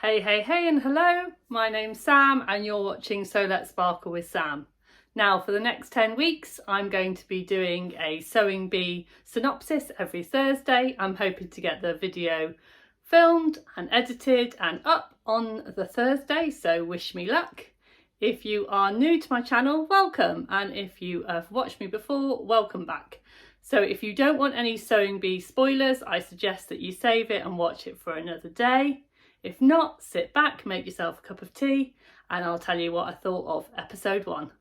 Hey and hello, my name's Sam and you're watching So Let's Sparkle with Sam. Now for the next 10 weeks I'm going to be doing a Sewing Bee synopsis every Thursday. I'm hoping to get the video filmed and edited and up on the Thursday, so wish me luck. If you are new to my channel, welcome, and if you have watched me before, welcome back. So if you don't want any Sewing Bee spoilers, I suggest that you save it and watch it for another day. If not, sit back, make yourself a cup of tea, and I'll tell you what I thought of episode 1.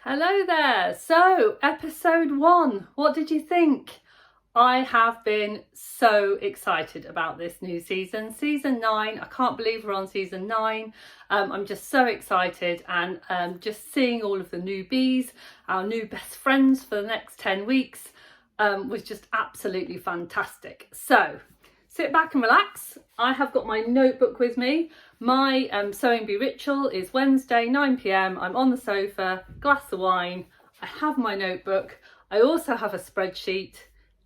Hello there, so episode 1, what did you think? I have been so excited about this new season, season 9. I can't believe we're on season 9. I'm just so excited, and just seeing all of the new bees, our new best friends for the next 10 weeks was just absolutely fantastic. So sit back and relax. I have got my notebook with me. My sewing bee ritual is Wednesday 9 p.m. I'm on the sofa, glass of wine, I have my notebook, I also have a spreadsheet.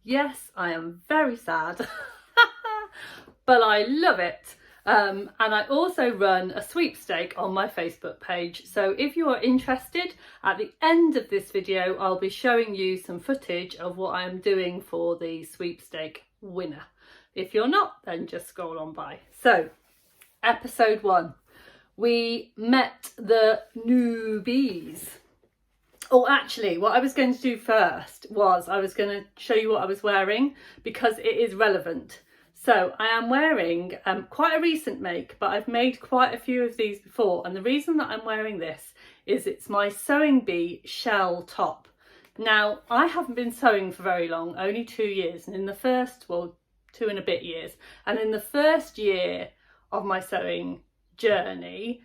Yes, I am very sad, but I love it. And I also run a sweepstake on my Facebook page. So if you are interested, at the end of this video, I'll be showing you some footage of what I'm doing for the sweepstake winner. If you're not, then just scroll on by. So, episode 1, we met the new bees. Oh, actually, what I was going to do first was I was going to show you what I was wearing because it is relevant. So I am wearing quite a recent make, but I've made quite a few of these before. And the reason that I'm wearing this is it's my Sewing Bee shell top. Now, I haven't been sewing for very long, only 2 years. And in the first, 2 and a bit years. And in the first year of my sewing journey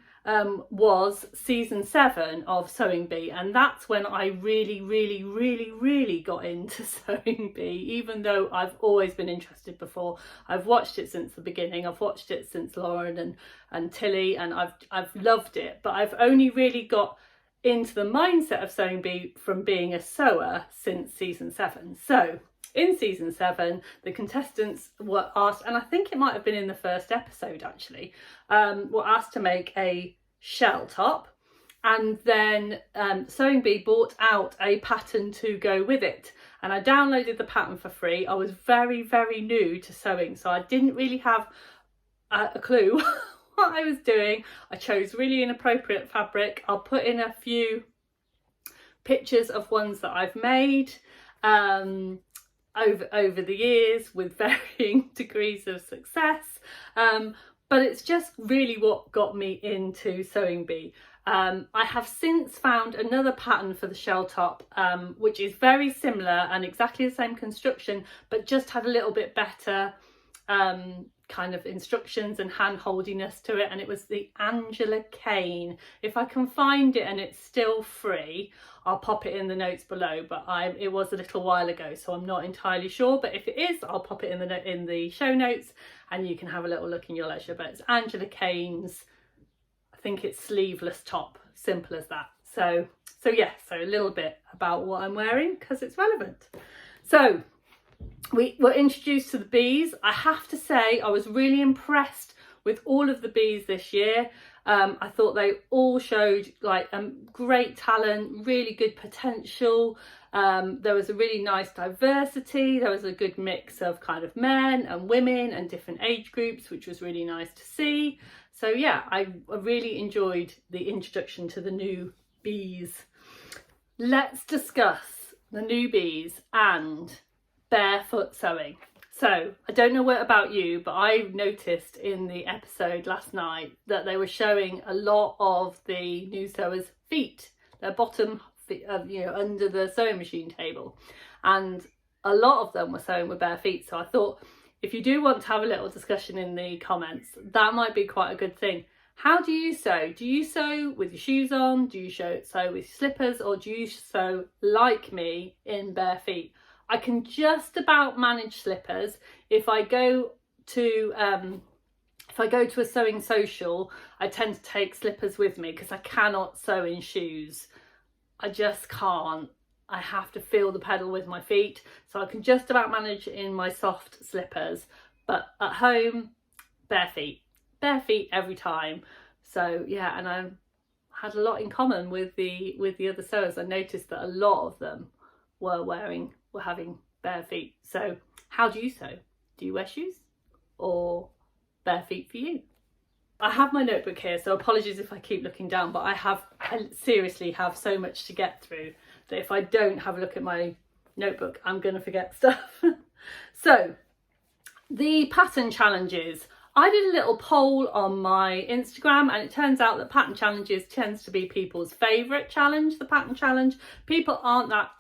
was season 7 of Sewing Bee, and that's when I really got into Sewing Bee, even though I've always been interested before. I've watched it since the beginning. I've watched it since Lauren and Tilly, and I've loved it, but I've only really got into the mindset of Sewing Bee from being a sewer since season 7. So in season 7, the contestants were asked, and I think it might have been in the first episode actually, were asked to make a shell top, and then Sewing Bee brought out a pattern to go with it, and I downloaded the pattern for free. I was very new to sewing, so I didn't really have a clue what I was doing. I chose really inappropriate fabric. I'll put in a few pictures of ones that I've made over the years with varying degrees of success, but it's just really what got me into Sewing Bee. I have since found another pattern for the shell top, which is very similar and exactly the same construction, but just had a little bit better kind of instructions and hand-holdiness to it, and it was the Angela Kane. If I can find it and it's still free, I'll pop it in the notes below, but it was a little while ago, so I'm not entirely sure, but if it is, I'll pop it in the show notes and you can have a little look in your leisure. But it's Angela Kane's, I think it's sleeveless top, simple as that. So yeah, so a little bit about what I'm wearing because it's relevant. So we were introduced to the bees. I have to say I was really impressed with all of the bees this year. I thought they all showed like great talent, really good potential. There was a really nice diversity. There was a good mix of kind of men and women and different age groups, which was really nice to see. So yeah, I really enjoyed the introduction to the new bees. Let's discuss the new bees and barefoot sewing. So I don't know what about you, but I noticed in the episode last night that they were showing a lot of the new sewers' feet, their bottom feet, under the sewing machine table, and a lot of them were sewing with bare feet. So I thought, if you do want to have a little discussion in the comments, that might be quite a good thing. How do you sew? Do you sew with your shoes on? Do you sew with slippers? Or do you sew like me in bare feet? I can just about manage slippers. If I go to a sewing social, I tend to take slippers with me because I cannot sew in shoes. I just can't. I have to feel the pedal with my feet. So I can just about manage in my soft slippers, but at home, bare feet every time. So yeah, and I had a lot in common with the other sewers. I noticed that a lot of them were having bare feet. So how do you sew? Do you wear shoes or bare feet for you? I have my notebook here, so apologies if I keep looking down, but I seriously have so much to get through that if I don't have a look at my notebook, I'm going to forget stuff. So the pattern challenges. I did a little poll on my Instagram, and it turns out that pattern challenges tends to be people's favourite challenge, the pattern challenge. People aren't that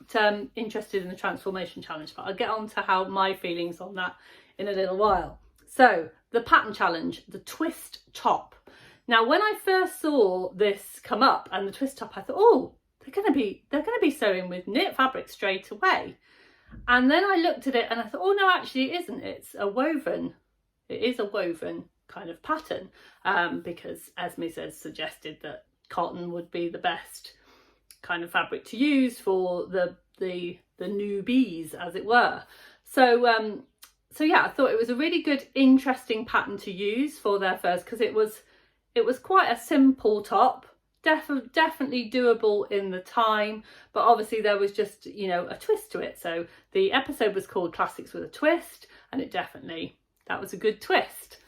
interested in the transformation challenge, but I'll get on to how my feelings on that in a little while. So the pattern challenge, the twist top. Now, when I first saw this come up and the twist top, I thought, oh, they're going to be sewing with knit fabric straight away. And then I looked at it and I thought, oh no, actually it isn't. It's a woven. It is a woven kind of pattern because Esme has suggested that cotton would be the best kind of fabric to use for the newbies, as it were. So yeah, I thought it was a really good, interesting pattern to use for their first, because it was quite a simple top, definitely doable in the time, but obviously there was just, you know, a twist to it. So the episode was called Classics with a Twist, and that was a good twist.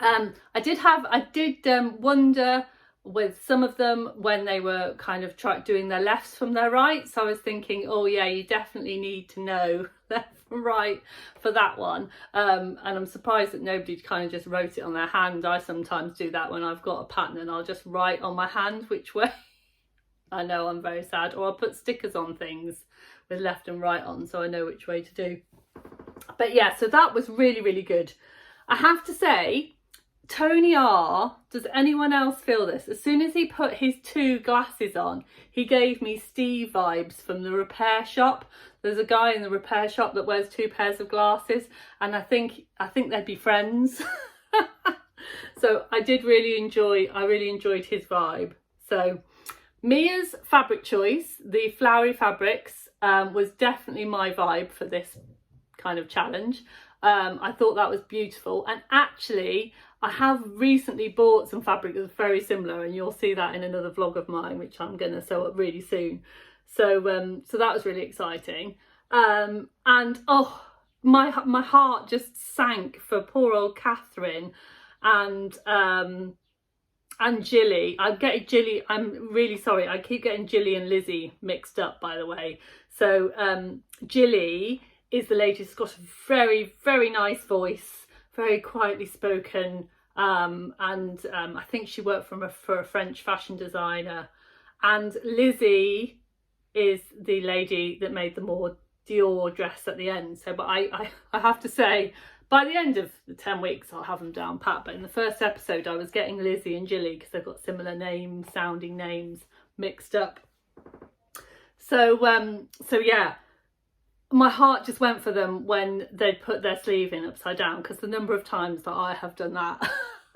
I did wonder with some of them when they were kind of doing their lefts from their rights. I was thinking, oh yeah, you definitely need to know left from right for that one. And I'm surprised that nobody kind of just wrote it on their hand. I sometimes do that when I've got a pattern and I'll just write on my hand which way. I know, I'm very sad. Or I'll put stickers on things with left and right on so I know which way to do. But yeah, so that was really, really good. I have to say, Tony R, does anyone else feel this? As soon as he put his two glasses on, he gave me Steve vibes from the repair shop. There's a guy in the repair shop that wears two pairs of glasses, and I think they'd be friends. So I really enjoyed his vibe. So Mia's fabric choice, the flowery fabrics, was definitely my vibe for this kind of challenge. I thought that was beautiful, and actually I have recently bought some fabric that's very similar, and you'll see that in another vlog of mine which I'm going to sew up really soon. So that was really exciting, and oh, my heart just sank for poor old Catherine and Jilly. I'm really sorry, I keep getting Jilly and Lizzie mixed up, by the way. So Jilly is the lady who's got a very, very nice voice, very quietly spoken, and I think she worked for a French fashion designer. And Lizzie is the lady that made the more Dior dress at the end. So, but I have to say, by the end of the 10 weeks, I'll have them down pat. But in the first episode, I was getting Lizzie and Jilly because they've got similar sounding names mixed up. So yeah. My heart just went for them when they put their sleeve in upside down, because the number of times that I have done that,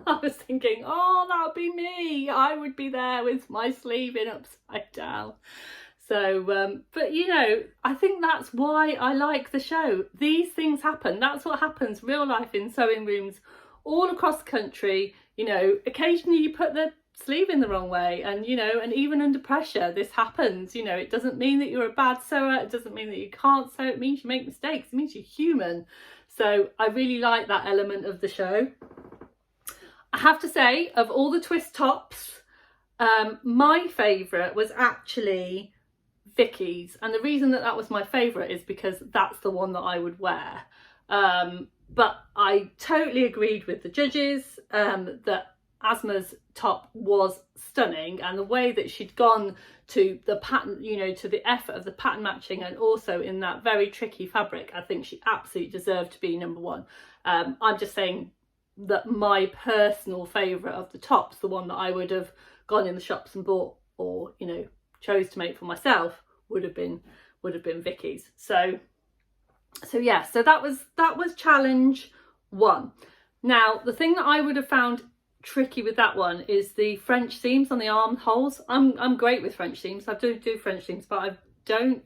I was thinking, oh, that would be me. I would be there with my sleeve in upside down. So, but you know, I think that's why I like the show. These things happen. That's what happens real life in sewing rooms all across the country. You know, occasionally you put the sleeve in the wrong way, and you know, and even under pressure this happens. You know, it doesn't mean that you're a bad sewer, it doesn't mean that you can't sew, it means you make mistakes, it means you're human. So I really like that element of the show. I have to say, of all the twist tops, my favourite was actually Vicky's, and the reason that was my favourite is because that's the one that I would wear. But I totally agreed with the judges that Asma's top was stunning, and the way that she'd gone to the pattern, you know, to the effort of the pattern matching, and also in that very tricky fabric, I think she absolutely deserved to be number one. I'm just saying that my personal favourite of the tops, the one that I would have gone in the shops and bought, or, you know, chose to make for myself, would have been Vicky's. So yeah, so that was challenge 1. Now, the thing that I would have found tricky with that one is the French seams on the armholes. I'm great with French seams. I do French seams, but I don't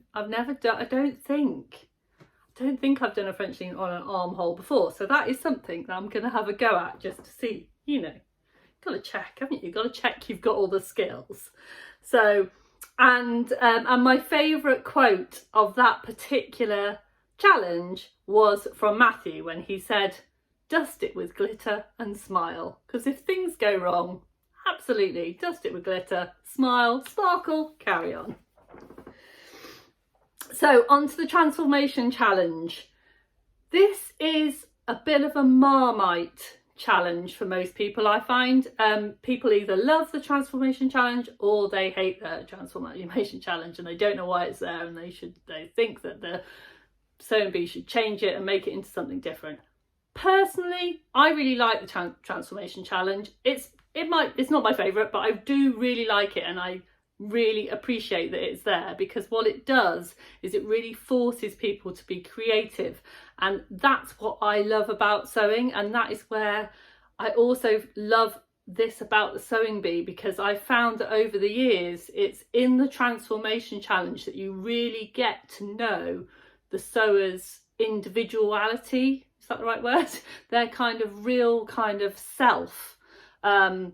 think I've done a French seam on an armhole before. So that is something that I'm going to have a go at, just to see, you know, got to check, haven't you? Got to check you've got all the skills. So, and my favourite quote of that particular challenge was from Matthew, when he said, "Dust it with glitter and smile." Because if things go wrong, absolutely, dust it with glitter, smile, sparkle, carry on. So on to the transformation challenge. This is a bit of a Marmite challenge for most people, I find. People either love the transformation challenge or they hate the transformation challenge, and they don't know why it's there, and they think that the Sewing Bee should change it and make it into something different. Personally, I really like the transformation challenge. It's not my favourite, but I do really like it, and I really appreciate that it's there, because what it does is it really forces people to be creative, and that's what I love about sewing. And that is where I also love this about the Sewing Bee, because I found that over the years, it's in the transformation challenge that you really get to know the sewer's individuality. Is that the right word? Their kind of real kind of self, and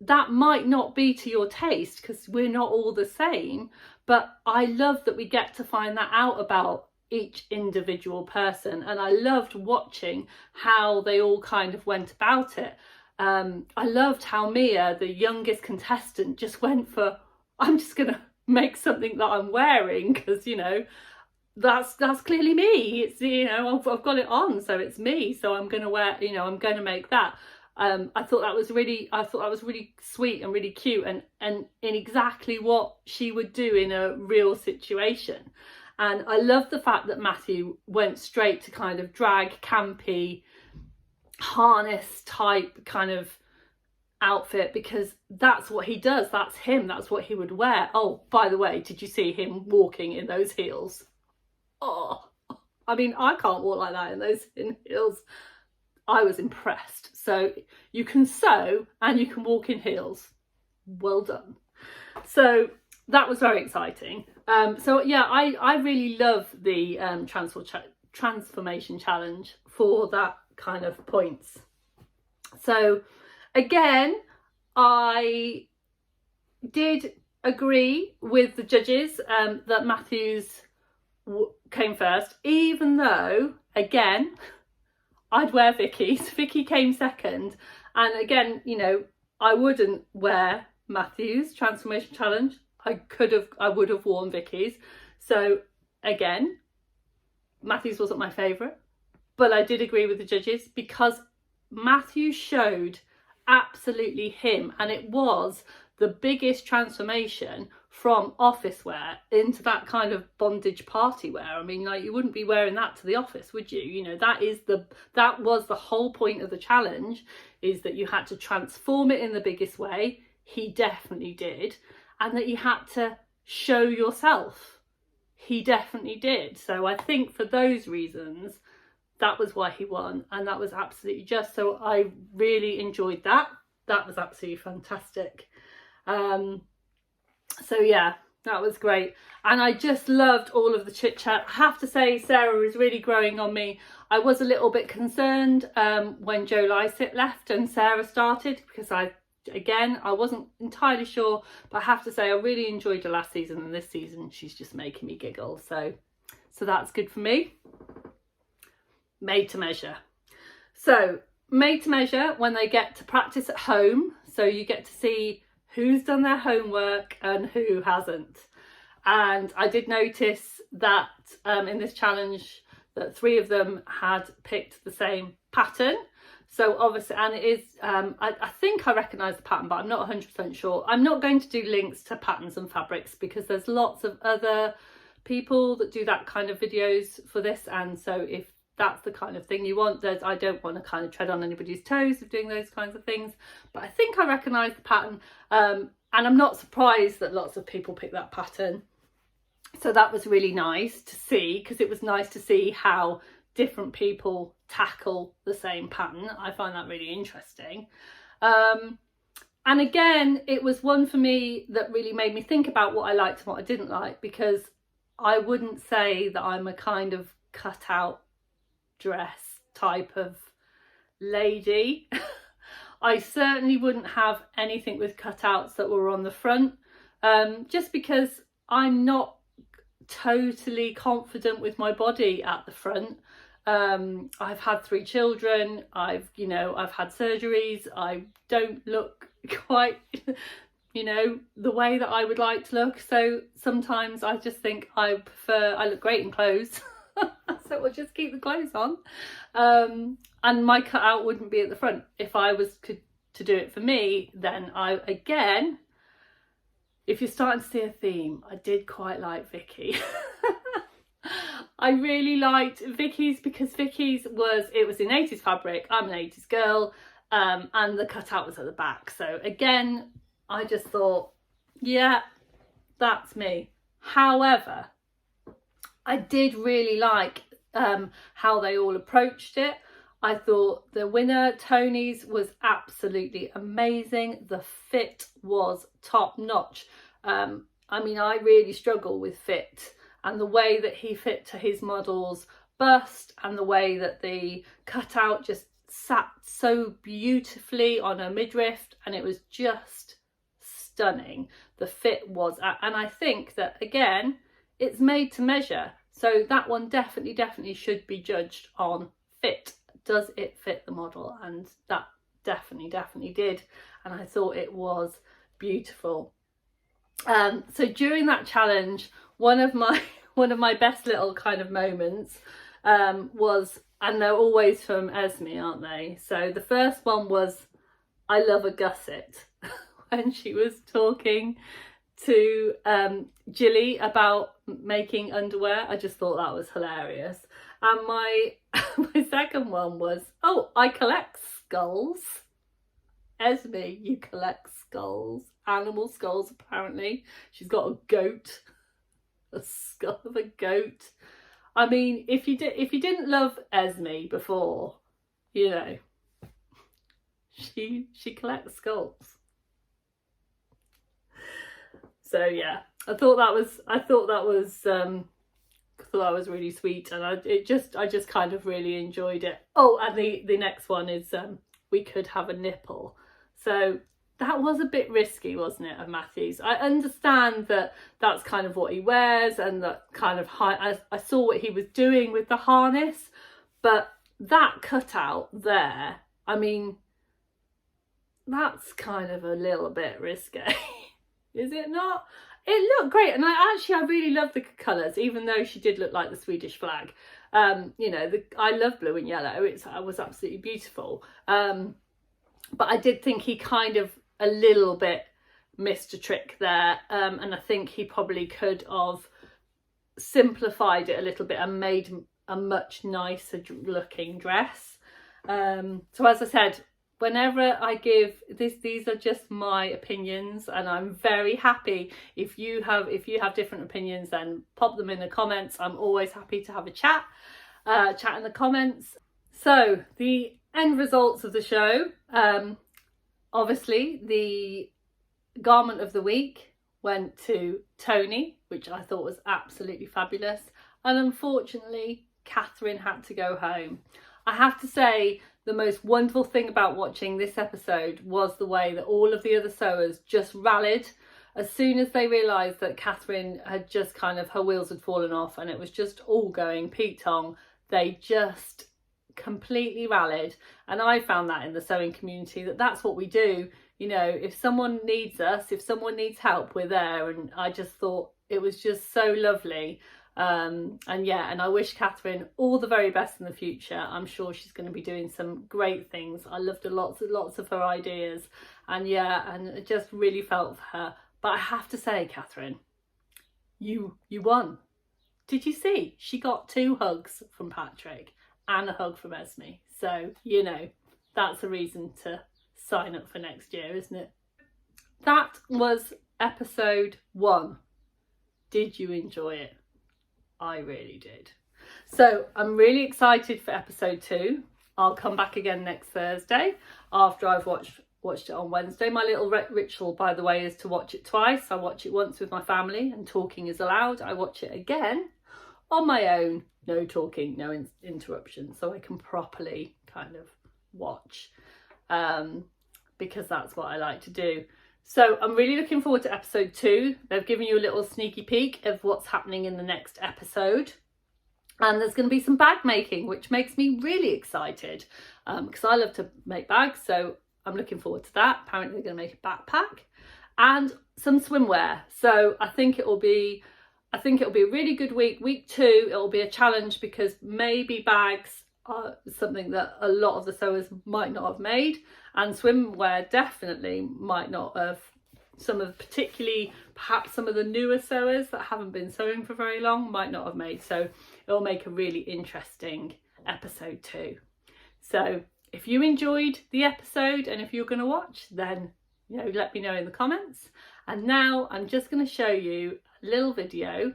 that might not be to your taste, because we're not all the same, but I love that we get to find that out about each individual person. And I loved watching how they all kind of went about it. I loved how Mia, the youngest contestant, just went for, I'm just gonna make something that I'm wearing, because, you know, that's clearly me. It's, you know, I've got it on, so it's me, so I'm gonna wear, you know, I'm gonna make that. I thought that was really sweet and really cute, and in exactly what she would do in a real situation. And I love the fact that Matthew went straight to kind of drag, campy, harness type kind of outfit, because that's what he does. That's him. That's what he would wear. Oh, by the way, did you see him walking in those heels? Oh, I mean, I can't walk like that in those heels. I was impressed. So you can sew and you can walk in heels. Well done. So that was very exciting. So yeah, I really love the transformation challenge for that kind of points. So again, I did agree with the judges that Matthew's came first, even though, again, I'd wear Vicky's. Vicky came second, and again, you know, I wouldn't wear Matthew's transformation challenge. I would have worn Vicky's. So again, Matthew's wasn't my favourite, but I did agree with the judges, because Matthew showed absolutely him, and it was the biggest transformation from office wear into that kind of bondage party wear. I mean, like, you wouldn't be wearing that to the office, would you? You know, that was the whole point of the challenge, is that you had to transform it in the biggest way. He definitely did. And that you had to show yourself. He definitely did. So I think for those reasons, that was why he won, and that was absolutely just. So I really enjoyed that. That was absolutely fantastic. So yeah, that was great. And I just loved all of the chit chat. I have to say, Sarah is really growing on me. I was a little bit concerned when Joe Lycett left and Sarah started, because I wasn't entirely sure, but I have to say I really enjoyed the last season, and this season she's just making me giggle. So that's good for me. Made to measure. So made to measure when they get to practice at home. So you get to see who's done their homework and who hasn't. And I did notice that in this challenge that 3 of them had picked the same pattern. So obviously, and it is, I think I recognise the pattern, but I'm not 100% sure. I'm not going to do links to patterns and fabrics, because there's lots of other people that do that kind of videos for this. And so if that's the kind of thing you want. I don't want to kind of tread on anybody's toes of doing those kinds of things, but I think I recognise the pattern, and I'm not surprised that lots of people pick that pattern. So that was really nice to see, because it was nice to see how different people tackle the same pattern. I find that really interesting. And again, it was one for me that really made me think about what I liked and what I didn't like, because I wouldn't say that I'm a kind of cut-out dress type of lady. I certainly wouldn't have anything with cutouts that were on the front, just because I'm not totally confident with my body at the front. I've had 3 children, I've had surgeries, I don't look quite the way that I would like to look, so sometimes I just think I look great in clothes. So we'll just keep the clothes on, and my cutout wouldn't be at the front. If I was to do it for me, then if you're starting to see a theme, I did quite like Vicky. I really liked Vicky's because Vicky's was in 80s fabric. I'm an 80s girl, and the cutout was at the back. So again, I just thought, yeah, that's me. However, I did really like how they all approached it. I thought the winner, Tony's, was absolutely amazing. The fit was top notch. I mean, I really struggle with fit, and the way that he fit to his model's bust and the way that the cutout just sat so beautifully on her midriff, and it was just stunning. The fit was, and I think that again, it's made to measure, so that one definitely should be judged on fit. Does it fit the model? And that definitely did, and I thought it was beautiful. So during that challenge, one of my best little kind of moments was, and they're always from Esme, aren't they? So the first one was, I love a gusset. When she was talking to Jilly about making underwear, I just thought that was hilarious. And my second one was, oh, I collect skulls. Esme, you collect skulls, animal skulls apparently. She's got a goat, a skull of a goat. I mean, if you didn't love Esme before, she collects skulls. So yeah, I thought that was really sweet, and I just kind of really enjoyed it. Oh, and the next one is we could have a nipple. So that was a bit risky, wasn't it, of Matthew's? I understand that that's kind of what he wears, and that kind of I saw what he was doing with the harness, but that cutout there, I mean, that's kind of a little bit risque. Is it not? It looked great, and I really love the colours, even though she did look like the Swedish flag. I love blue and yellow. It was absolutely beautiful. But I did think he kind of a little bit missed a trick there, and I think he probably could have simplified it a little bit and made a much nicer looking dress. So as I said, whenever I give this, these are just my opinions, and I'm very happy if you have different opinions, then pop them in the comments. I'm always happy to have a chat in the comments. So the end results of the show, obviously the garment of the week went to Tony, which I thought was absolutely fabulous, and unfortunately Catherine had to go home. I have to say, the most wonderful thing about watching this episode was the way that all of the other sewers just rallied as soon as they realised that Catherine had just kind of, her wheels had fallen off and it was just all going Pete Tong. They just completely rallied, and I found that in the sewing community, that's what we do. If someone needs us, if someone needs help, we're there, and I just thought it was just so lovely. And I wish Catherine all the very best in the future. I'm sure she's going to be doing some great things. I loved lots of her ideas, and it just really felt for her. But I have to say, Catherine, you won. Did you see? She got 2 hugs from Patrick, and a hug from Esme. So, you know, that's a reason to sign up for next year, isn't it? That was episode 1. Did you enjoy it? I really did. So I'm really excited for episode 2. I'll come back again next Thursday after I've watched it on Wednesday. My little ritual, by the way, is to watch it twice. I watch it once with my family and talking is allowed. I watch it again on my own, no talking, no interruption, so I can properly kind of watch, because that's what I like to do. So I'm really looking forward to episode 2. They've given you a little sneaky peek of what's happening in the next episode. And there's going to be some bag making, which makes me really excited, because I love to make bags. So I'm looking forward to that. Apparently they're going to make a backpack and some swimwear. So I think it'll be a really good week. Week 2, it'll be a challenge because maybe bags are something that a lot of the sewers might not have made, and swimwear definitely might not have. Perhaps some of the newer sewers that haven't been sewing for very long might not have made. So it'll make a really interesting episode 2. So if you enjoyed the episode and if you're going to watch, then, you know, let me know in the comments. And now I'm just going to show you a little video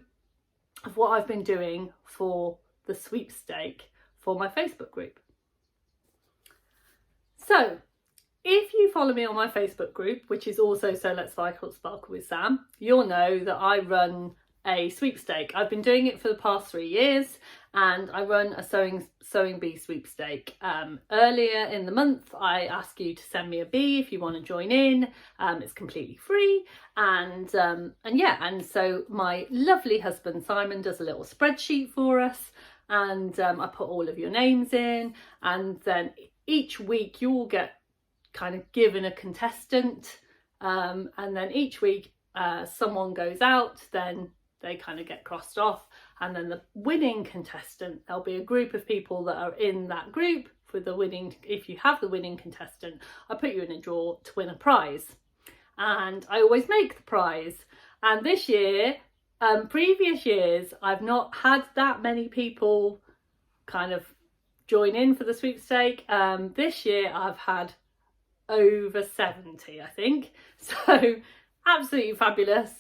of what I've been doing for the sweepstake for my Facebook group. So if you follow me on my Facebook group, which is also So Let's Sparkle with Sam, you'll know that I run a sweepstake. I've been doing it for the past 3 years, and I run a sewing bee sweepstake. Earlier in the month, I ask you to send me a bee if you want to join in. It's completely free, and so my lovely husband Simon does a little spreadsheet for us, and I put all of your names in, and then each week you will get kind of given a contestant, and then each week someone goes out, then they kind of get crossed off, and then the winning contestant, there'll be a group of people that are in that group for the winning. If you have the winning contestant, I put you in a draw to win a prize, and I always make the prize. And this year, previous years, I've not had that many people kind of join in for the sweepstake. This year I've had over 70, I think, so absolutely fabulous.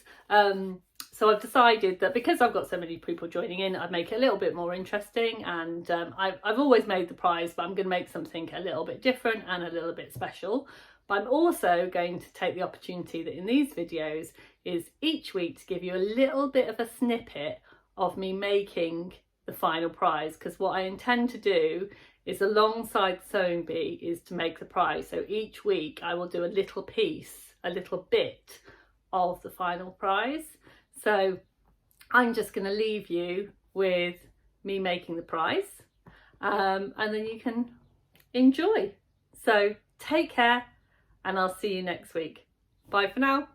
So I've decided that because I've got so many people joining in, I'd make it a little bit more interesting, and I've always made the prize, but I'm going to make something a little bit different and a little bit special. But I'm also going to take the opportunity that in these videos is each week to give you a little bit of a snippet of me making the final prize, because what I intend to do is alongside Sewing Bee is to make the prize. So each week I will do a little piece, a little bit of the final prize. So I'm just going to leave you with me making the prize, and then you can enjoy. So take care, and I'll see you next week. Bye for now.